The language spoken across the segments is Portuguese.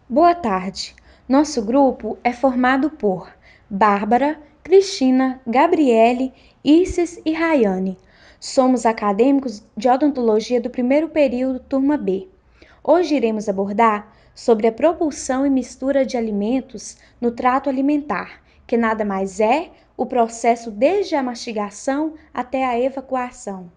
Boa tarde. Nosso grupo é formado por Bárbara, Cristina, Gabriele, Isis e Rayane. Somos acadêmicos de odontologia do primeiro período, turma B. Hoje iremos abordar sobre a propulsão e mistura de alimentos no trato alimentar, que nada mais é o processo desde a mastigação até a evacuação.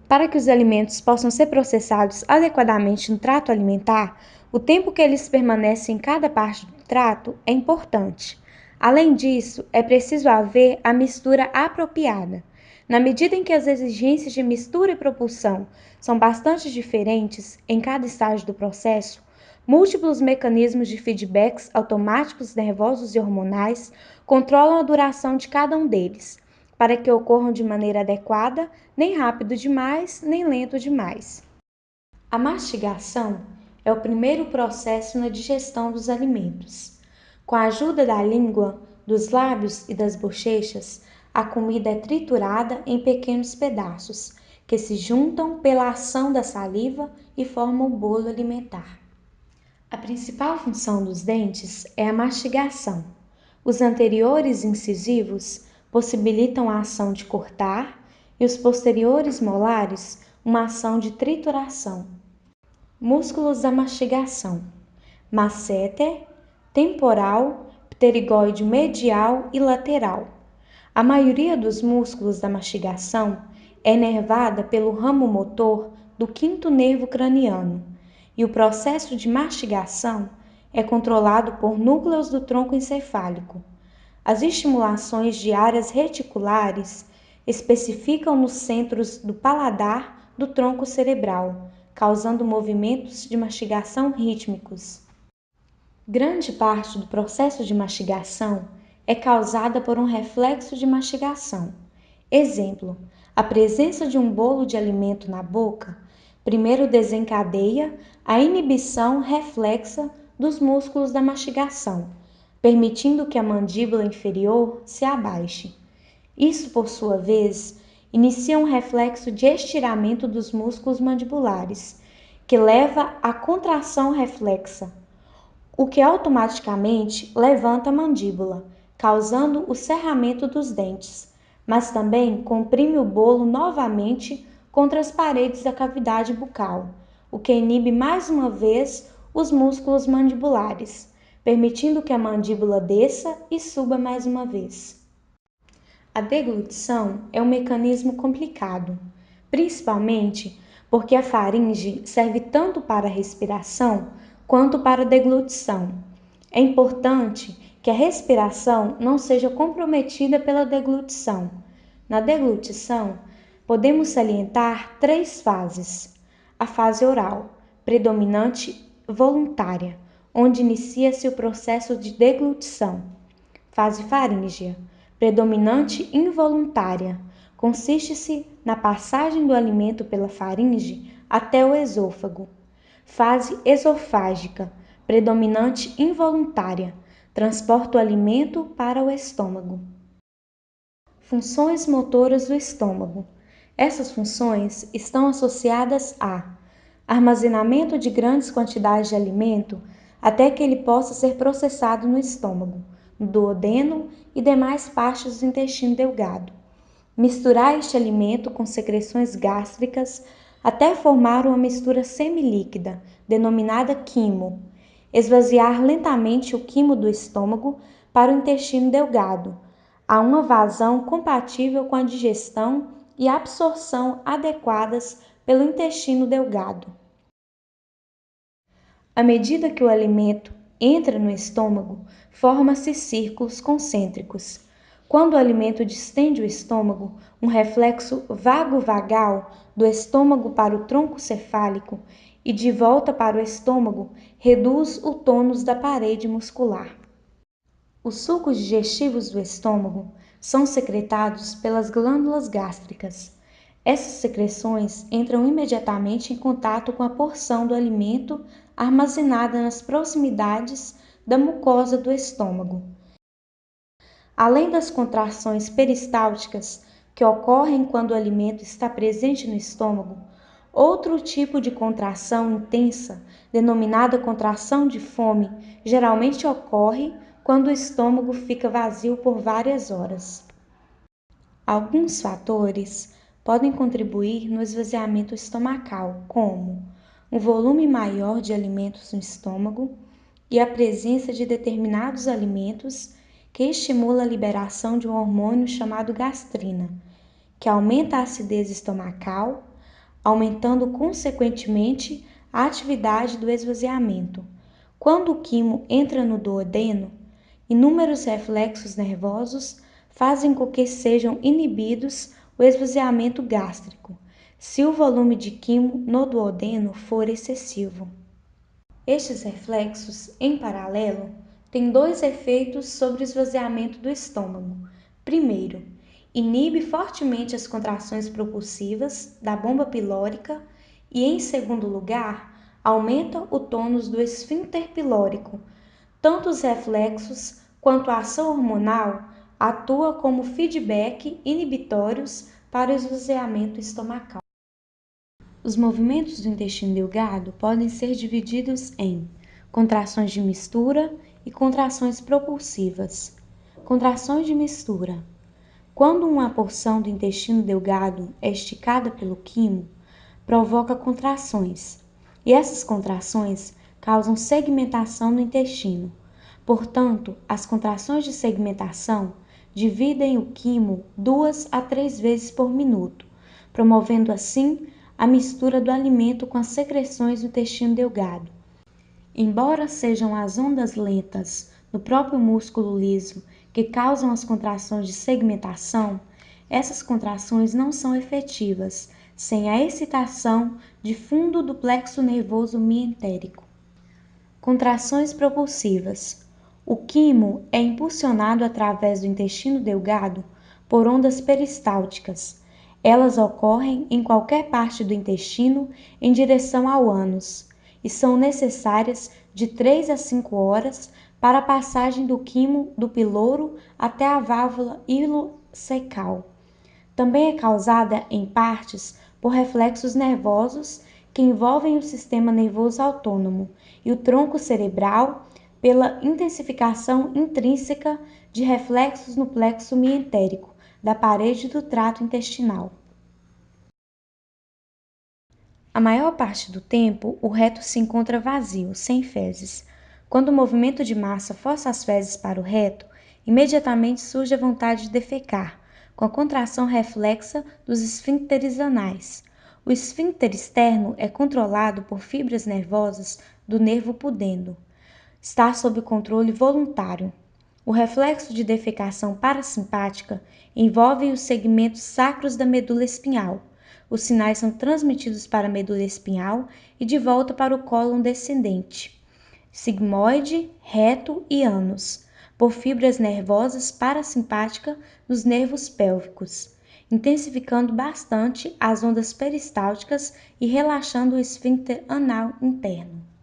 Para que os alimentos possam ser processados adequadamente no trato alimentar, o tempo que eles permanecem em cada parte do trato é importante. Além disso, é preciso haver a mistura apropriada. Na medida em que as exigências de mistura e propulsão são bastante diferentes em cada estágio do processo, múltiplos mecanismos de feedbacks automáticos, nervosos e hormonais controlam a duração de cada um deles, para que ocorram de maneira adequada, nem rápido demais, nem lento demais. A mastigação é o primeiro processo na digestão dos alimentos. Com a ajuda da língua, dos lábios e das bochechas, a comida é triturada em pequenos pedaços, que se juntam pela ação da saliva e formam o bolo alimentar. A principal função dos dentes é a mastigação. Os anteriores incisivos possibilitam a ação de cortar e os posteriores molares uma ação de trituração. Músculos da mastigação: masseter, temporal, pterigoide medial e lateral. A maioria dos músculos da mastigação é inervada pelo ramo motor do quinto nervo craniano, e o processo de mastigação é controlado por núcleos do tronco encefálico. As estimulações de áreas reticulares especificam nos centros do paladar do tronco cerebral, causando movimentos de mastigação rítmicos. Grande parte do processo de mastigação é causada por um reflexo de mastigação. Exemplo: a presença de um bolo de alimento na boca primeiro desencadeia a inibição reflexa dos músculos da mastigação, permitindo que a mandíbula inferior se abaixe. Isso, por sua vez, inicia um reflexo de estiramento dos músculos mandibulares, que leva à contração reflexa, o que automaticamente levanta a mandíbula, causando o cerramento dos dentes, mas também comprime o bolo novamente contra as paredes da cavidade bucal, o que inibe mais uma vez os músculos mandibulares, permitindo que a mandíbula desça e suba mais uma vez. A deglutição é um mecanismo complicado, principalmente porque a faringe serve tanto para a respiração quanto para a deglutição. É importante que a respiração não seja comprometida pela deglutição. Na deglutição, podemos salientar 3 fases. A fase oral, predominante voluntária, onde inicia-se o processo de deglutição. Fase faríngea, predominante involuntária, consiste-se na passagem do alimento pela faringe até o esôfago. Fase esofágica, predominante involuntária, transporta o alimento para o estômago. Funções motoras do estômago. Essas funções estão associadas a armazenamento de grandes quantidades de alimento até que ele possa ser processado no estômago, no duodeno e demais partes do intestino delgado. Misturar este alimento com secreções gástricas até formar uma mistura semilíquida, denominada quimo. Esvaziar lentamente o quimo do estômago para o intestino delgado. Há uma vazão compatível com a digestão e absorção adequadas pelo intestino delgado. À medida que o alimento entra no estômago, forma-se círculos concêntricos. Quando o alimento distende o estômago, um reflexo vago-vagal do estômago para o tronco cefálico e de volta para o estômago reduz o tônus da parede muscular. Os sucos digestivos do estômago são secretados pelas glândulas gástricas. Essas secreções entram imediatamente em contato com a porção do alimento armazenada nas proximidades da mucosa do estômago. Além das contrações peristálticas que ocorrem quando o alimento está presente no estômago, Outro tipo de contração intensa, denominada contração de fome, geralmente ocorre quando o estômago fica vazio por várias horas. Alguns fatores podem contribuir no esvaziamento estomacal, como um volume maior de alimentos no estômago e a presença de determinados alimentos que estimula a liberação de um hormônio chamado gastrina, que aumenta a acidez estomacal, aumentando consequentemente a atividade do esvaziamento. Quando o quimo entra no duodeno, inúmeros reflexos nervosos fazem com que sejam inibidos o esvaziamento gástrico, se o volume de quimo no duodeno for excessivo. Estes reflexos, em paralelo, têm dois efeitos sobre o esvaziamento do estômago. Primeiro, inibe fortemente as contrações propulsivas da bomba pilórica e, em segundo lugar, aumenta o tônus do esfíncter pilórico. Tanto os reflexos quanto a ação hormonal atuam como feedback inibitórios para o esvaziamento estomacal. Os movimentos do intestino delgado podem ser divididos em contrações de mistura e contrações propulsivas. Contrações de mistura. Quando uma porção do intestino delgado é esticada pelo quimo, provoca contrações, e essas contrações causam segmentação no intestino. Portanto, as contrações de segmentação dividem o quimo 2 a 3 vezes por minuto, promovendo assim a mistura do alimento com as secreções do intestino delgado. Embora sejam as ondas lentas no próprio músculo liso que causam as contrações de segmentação, essas contrações não são efetivas sem a excitação de fundo do plexo nervoso mientérico. Contrações propulsivas. O quimo é impulsionado através do intestino delgado por ondas peristálticas. Elas ocorrem em qualquer parte do intestino em direção ao ânus e são necessárias de 3 a 5 horas para a passagem do quimo do piloro até a válvula ileocecal. Também é causada, em partes, por reflexos nervosos que envolvem o sistema nervoso autônomo e o tronco cerebral pela intensificação intrínseca de reflexos no plexo mientérico da parede do trato intestinal. A maior parte do tempo, o reto se encontra vazio, sem fezes. Quando o movimento de massa força as fezes para o reto, imediatamente surge a vontade de defecar, com a contração reflexa dos esfíncteres anais. O esfíncter externo é controlado por fibras nervosas do nervo pudendo. Está sob controle voluntário. O reflexo de defecação parasimpática envolve os segmentos sacros da medula espinhal. Os sinais são transmitidos para a medula espinhal e de volta para o cólon descendente, sigmoide, reto e ânus, por fibras nervosas parasimpáticas dos nervos pélvicos, intensificando bastante as ondas peristálticas e relaxando o esfíncter anal interno.